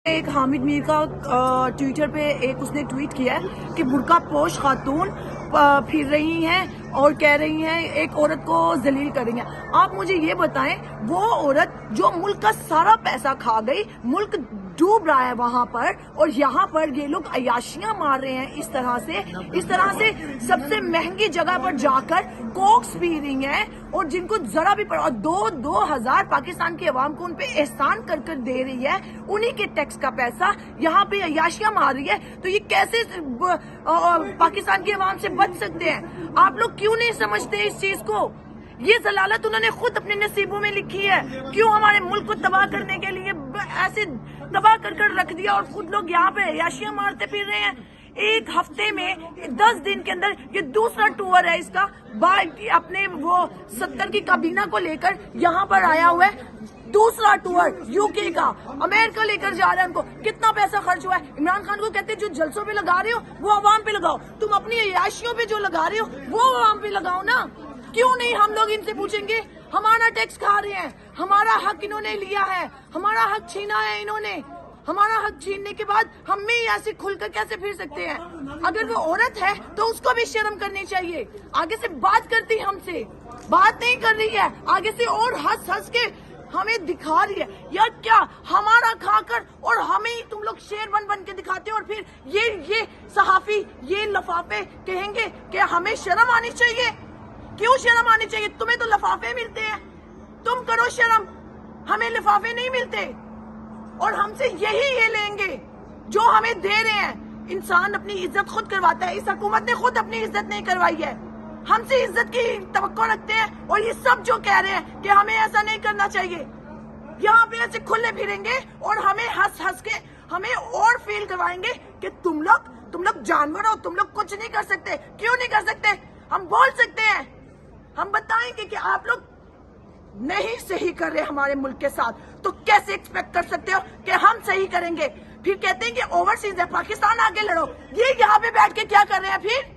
एक हामिद मीर का ट्विटर पे एक उसने ट्वीट किया है कि बुर्का पोश खातून फिर रही हैं और कह रही हैं एक औरत को जलील कर रही हैं। आप मुझे ये बताएं, वो औरत जो मुल्क का सारा पैसा खा गई, मुल्क डूब रहा है वहां पर, और यहाँ पर ये लोग अयाशियां मार रहे हैं इस तरह से सबसे महंगी जगह पर जाकर कोक्स पी रही हैं, और जिनको जरा भी और 2,000 पाकिस्तान की आवाम को उन पे एहसान कर कर दे रही है, उन्हीं के टैक्स का पैसा यहाँ पे अयाशियां मार रही है। तो ये कैसे पाकिस्तान की आवाम से बच सकते हैं? आप लोग क्यों नहीं समझते इस चीज को? ये जलालत उन्होंने खुद अपने नसीबों में लिखी है। क्यों हमारे मुल्क को तबाह करने के लिए ऐसे तबाह कर कर रख दिया, और खुद लोग यहाँ पे अयाशियां मारते फिर रहे हैं। एक हफ्ते में 10 दिन के अंदर ये दूसरा टूर है इसका। अपने वो 70 की काबीना को लेकर यहाँ पर आया हुआ है, दूसरा टूर यूके का, अमेरिका लेकर जा रहा है उनको। कितना पैसा खर्च हुआ है? इमरान खान को कहते हैं जो जलसों पे लगा रहे हो वो अवाम पे लगाओ, तुम अपनी अयाशियों पे जो लगा रहे हो वो अवाम पे लगाओ ना। क्यों नहीं हम लोग इनसे पूछेंगे? हमारा टैक्स खा रहे हैं, हमारा हक इन्होंने लिया है, हमारा हक छीना है इन्होंने। हमारा हक छीनने के बाद हम भी ऐसे खुलकर कैसे फिर सकते हैं? अगर वो औरत है तो उसको भी शर्म करनी चाहिए। आगे से बात करती हमसे, बात नहीं कर रही है, आगे से और हंस हंस के हमें दिखा रही है। यार क्या हमारा खाकर और हमें ही तुम लोग शेर बन के दिखाते हो, और फिर ये सहाफी ये लफाफे कहेंगे कि हमें शर्म आनी चाहिए। क्यों शर्म आनी चाहिए? तुम्हें तो लफाफे मिलते हैं, तुम करो शर्म, हमें लिफाफे नहीं मिलते, और हमसे यही ये लेंगे जो हमें दे रहे हैं। इंसान अपनी इज्जत खुद करवाता है, इस हुकूमत ने खुद अपनी इज्जत नहीं करवाई है। हमसे इज्जत की तवक्को रखते हैं, और ये सब जो कह रहे हैं कि हमें ऐसा नहीं करना चाहिए, यहाँ पे ऐसे खुले फिरेंगे और हमें हंस हंस के हमें और फील करवाएंगे कि तुम लोग जानवर हो, तुम लोग कुछ नहीं कर सकते। क्यों नहीं कर सकते? हम बोल सकते हैं, हम बताएंगे कि आप लोग नहीं सही कर रहे हमारे मुल्क के साथ, तो कैसे एक्सपेक्ट कर सकते हो कि हम सही करेंगे? फिर कहते हैं कि ओवरसीज है, पाकिस्तान आगे लड़ो। ये यहाँ पे बैठ के क्या कर रहे हैं फिर?